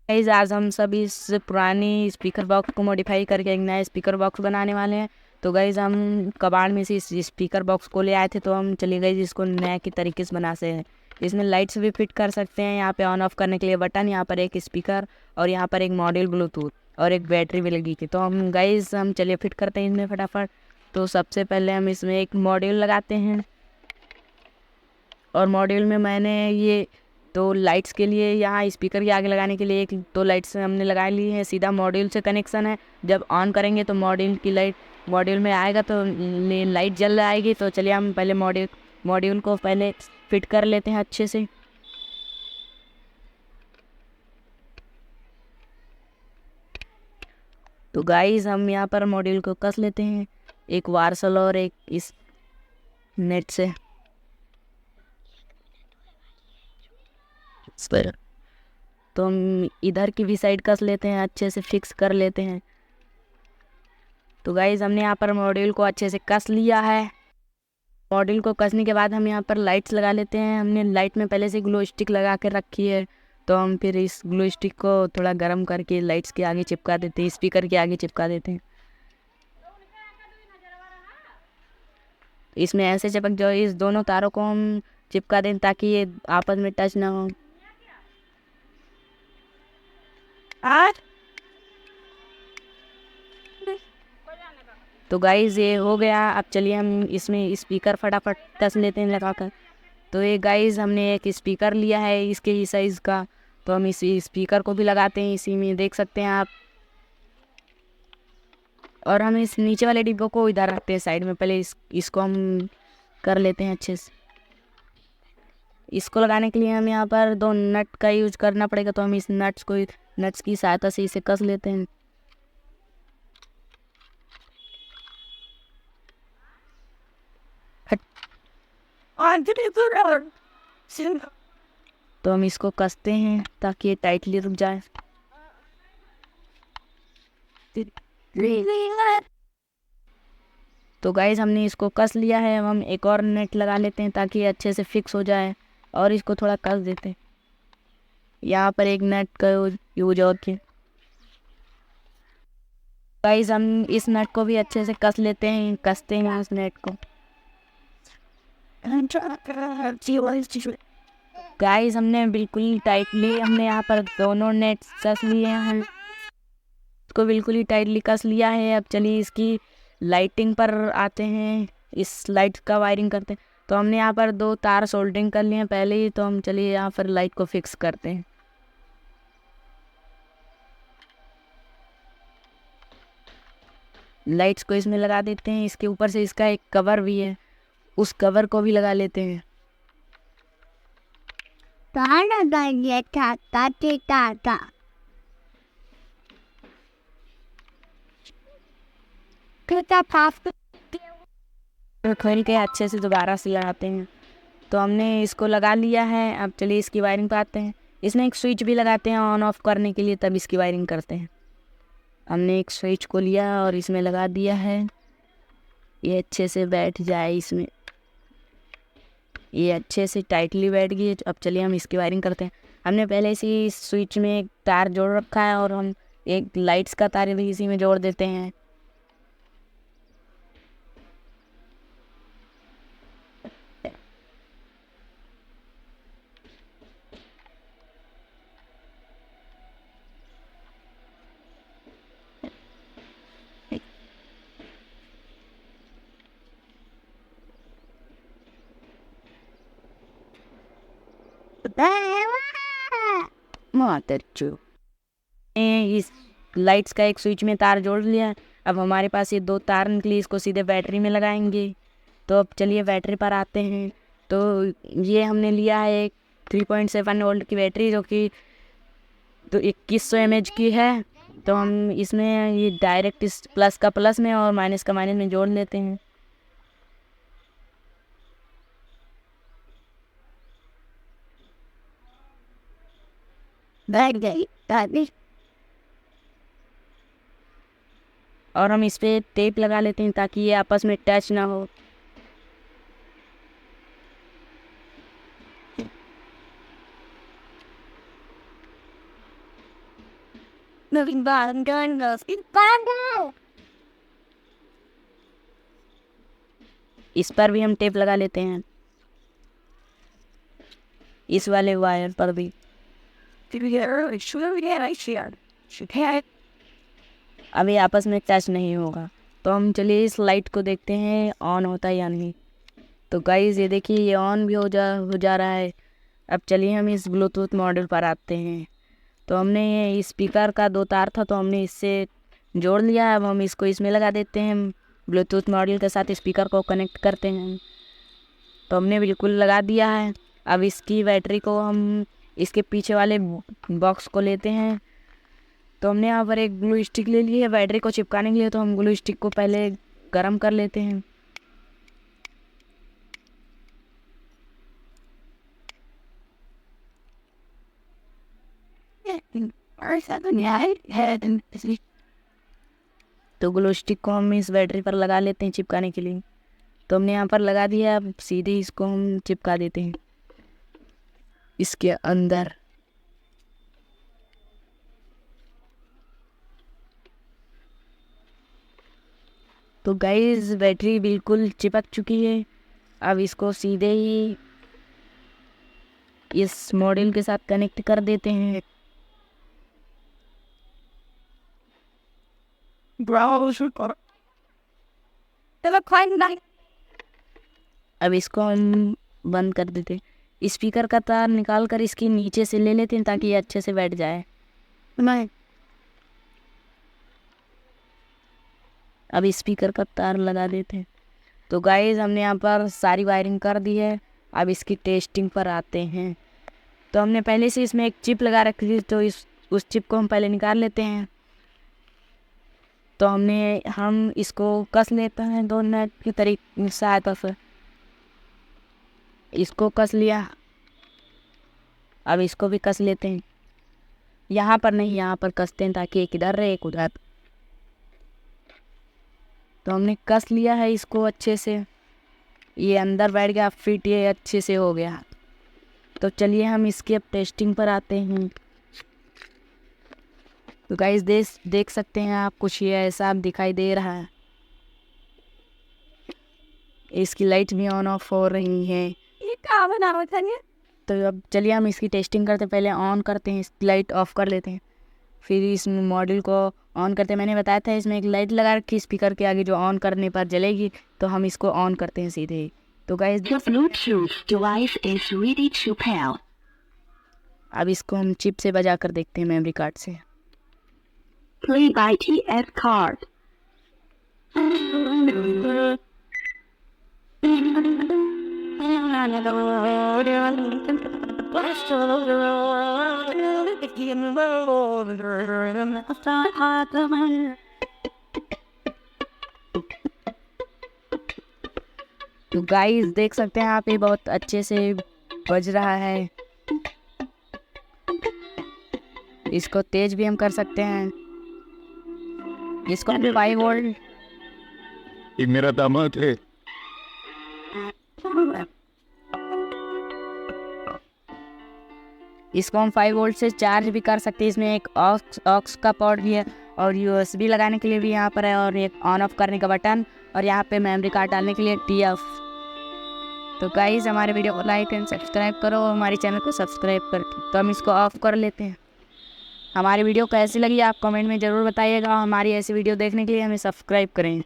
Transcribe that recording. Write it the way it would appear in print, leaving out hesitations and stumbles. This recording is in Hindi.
गाइस आज हम सब इस पुरानी स्पीकर बॉक्स को मॉडिफाई करके एक नया स्पीकर बॉक्स बनाने वाले हैं। तो गाइस हम कबाड़ में से इस स्पीकर बॉक्स को ले आए थे, तो हम चलिए गाइस इसको नया की तरीके से बना से हैं। इसमें लाइट्स भी फिट कर सकते हैं, यहाँ पे ऑन ऑफ करने के लिए बटन, यहाँ पर एक स्पीकर और यहाँ पर एक मॉड्यूल ब्लूटूथ और एक बैटरी भी लगी थी। तो हम चलिए फिट करते हैं इसमें फटाफट। तो सबसे पहले हम इसमें एक मॉड्यूल लगाते हैं और मॉड्यूल में मैंने ये तो लाइट्स के लिए यहाँ स्पीकर के आगे लगाने के लिए एक दो लाइट्स हमने लगा ली है, सीधा मॉड्यूल से कनेक्शन है। जब ऑन करेंगे तो मॉड्यूल की लाइट मॉड्यूल में आएगा तो लाइट जल आएगी। तो चलिए हम पहले मॉड्यूल को पहले फिट कर लेते हैं अच्छे से। तो गाइस हम यहाँ पर मॉड्यूल को कस लेते हैं एक वार्सल और एक इस नेट से। तो हम इधर की भी साइड कस लेते हैं, अच्छे से फिक्स कर लेते हैं। तो गाइस हमने यहाँ पर मॉड्यूल को अच्छे से कस लिया है। मॉड्यूल को कसने के बाद हम यहाँ पर लाइट्स लगा लेते हैं। हमने लाइट में पहले से ग्लो स्टिक लगा के रखी है, तो हम फिर इस ग्लो स्टिक को थोड़ा गर्म करके लाइट्स के आगे चिपका देते हैं, स्पीकर के आगे चिपका देते हैं। इसमें ऐसे चिपक जाओ, इस दोनों तारों को हम चिपका दें ताकि ये आपस में टच ना हो। आज तो गाइस ये हो गया। अब चलिए हम इसमें स्पीकर फटाफट कस लेते हैं लगाकर। तो ये गाइस हमने एक स्पीकर लिया है इसके ही साइज़ का, तो हम इस स्पीकर को भी लगाते हैं इसी में, देख सकते हैं आप। और हम इस नीचे वाले डिब्बों को इधर रखते हैं साइड में। पहले इसको हम कर लेते हैं अच्छे से। इसको लगाने के लिए हम यहाँ पर दो नट का यूज करना पड़ेगा, तो हम इस नट्स की सहायता से इसे कस लेते हैं। तो हम इसको कसते हैं ताकि ये टाइटली रुक जाए। तो गाइज हमने इसको कस लिया है, अब हम एक और नेट लगा लेते हैं ताकि ये अच्छे से फिक्स हो जाए और इसको थोड़ा कस देते हैं। यहाँ पर एक नेट का यूज और के गाइज हम इस नेट को भी अच्छे से कस लेते हैं, कसते हैं इस नेट को। गाइज हमने बिल्कुल टाइटली हमने यहाँ पर दोनों नेट कस लिए हैं, इसको बिल्कुल ही टाइटली कस लिया है। अब चलिए इसकी लाइटिंग पर आते हैं, इस लाइट का वायरिंग करते हैं। तो हमने यहाँ पर दो तार सोल्डरिंग कर लिए हैं पहले ही, तो हम चलिए यहाँ पर लाइट को फिक्स करते हैं। लाइट्स को इसमें लगा देते हैं, इसके ऊपर से इसका एक कवर भी है, उस कवर को भी लगा लेते हैं। खोल के अच्छे से दोबारा से लगाते हैं। तो हमने इसको लगा लिया है, अब चलिए इसकी वायरिंग पे आते हैं। इसमें एक स्विच भी लगाते हैं ऑन ऑफ करने के लिए, तब इसकी वायरिंग करते हैं। हमने एक स्विच को लिया और इसमें लगा दिया है, ये अच्छे से बैठ जाए इसमें, ये अच्छे से टाइटली बैठ गई। अब चलिए हम इसकी वायरिंग करते हैं। हमने पहले से ही स्विच में एक तार जोड़ रखा है और हम एक लाइट्स का तार भी इसी में जोड़ देते हैं। इस लाइट्स का एक स्विच में तार जोड़ लिया है। अब हमारे पास ये दो तार निकली, इसको सीधे बैटरी में लगाएंगे। तो अब चलिए बैटरी पर आते हैं। तो ये हमने लिया है एक 3.7 वोल्ट की बैटरी, जो कि तो 2100 mAh की है। तो हम इसमें ये डायरेक्ट इस प्लस का प्लस में और माइनस का माइनस में जोड़ लेते हैं। और हम इस पर टेप लगा लेते हैं ताकि ये आपस में टच ना हो। इस पर भी हम टेप लगा लेते हैं, इस वाले वायर पर भी। अभी आपस में टच नहीं होगा, तो हम चलिए इस लाइट को देखते हैं ऑन होता है या नहीं। तो गाइस ये देखिए ये ऑन भी हो जा रहा है। अब चलिए हम इस ब्लूटूथ मॉड्यूल पर आते हैं। तो हमने ये स्पीकर का 2 तार था, तो हमने इससे जोड़ लिया। अब हम इसको इसमें लगा देते हैं, ब्लूटूथ मॉड्यूल के साथ स्पीकर को कनेक्ट करते हैं। तो हमने बिल्कुल लगा दिया है। अब इसकी बैटरी को हम इसके पीछे वाले बॉक्स को लेते हैं। तो हमने यहाँ पर एक ग्लू स्टिक ले ली है बैटरी को चिपकाने के लिए। तो हम ग्लू स्टिक को पहले गर्म कर लेते हैं। तो ग्लू स्टिक को हम इस बैटरी पर लगा लेते हैं चिपकाने के लिए। तो हमने यहाँ पर लगा दिया। अब सीधे इसको हम चिपका देते हैं इसके अंदर। तो गाइस बैटरी बिल्कुल चिपक चुकी है। अब इसको सीधे ही इस मॉड्यूल के साथ कनेक्ट कर देते हैं। अब इसको हम बंद कर देते हैं। स्पीकर का तार निकाल कर इसके नीचे से ले लेते हैं ताकि ये अच्छे से बैठ जाए। अब स्पीकर का तार लगा देते हैं। तो गाइस हमने यहाँ पर सारी वायरिंग कर दी है। अब इसकी टेस्टिंग पर आते हैं। तो हमने पहले से इसमें एक चिप लगा रखी थी, तो उस चिप को हम पहले निकाल लेते हैं। तो हम इसको कस लेते हैं 2 नट की तरीके सहायता से। इसको कस लिया। अब इसको भी कस लेते हैं। यहाँ पर नहीं, यहाँ पर कसते हैं ताकि एक इधर रहे एक उधर। तो हमने कस लिया है इसको अच्छे से। ये अंदर बैठ गया, फिट ये अच्छे से हो गया। तो चलिए हम इसकी अब टेस्टिंग पर आते हैं। तो गाइस देख सकते हैं आप, कुछ ये ऐसा दिखाई दे रहा है। इसकी लाइट भी ऑन ऑफ हो रही है। ये क्या बना हुआ था ये? तो अब चलिए हम इसकी टेस्टिंग करते हैं। पहले ऑन करते हैं, इसकी लाइट ऑफ कर लेते हैं, फिर इस मॉड्यूल को ऑन करते हैं। मैंने बताया था इसमें एक लाइट लगा रखी स्पीकर के आगे जो ऑन करने पर जलेगी। तो हम इसको ऑन करते हैं सीधे। तो गाइस अब इसको हम चिप से बजा कर देखते हैं मेमोरी कार्ड से। Play by TF card. तो गाइस देख सकते हैं आप, ये बहुत अच्छे से बज रहा है। इसको तेज भी हम कर सकते हैं। इसको 5 वोल्ट, ये मेरा दामाद है। इसको हम 5 वोल्ट से चार्ज भी कर सकते हैं। इसमें एक ऑक्स का पोर्ट भी है और यूएसबी लगाने के लिए भी यहाँ पर है, और एक ऑन ऑफ करने का बटन, और यहाँ पे मेमोरी कार्ड डालने के लिए TF। तो गाइस हमारे वीडियो को लाइक एंड सब्सक्राइब करो, हमारे चैनल को सब्सक्राइब करके। तो हम इसको ऑफ कर लेते हैं। हमारी वीडियो कैसी लगी आप कमेंट में ज़रूर बताइएगा। हमारी ऐसी वीडियो देखने के लिए हमें सब्सक्राइब करें।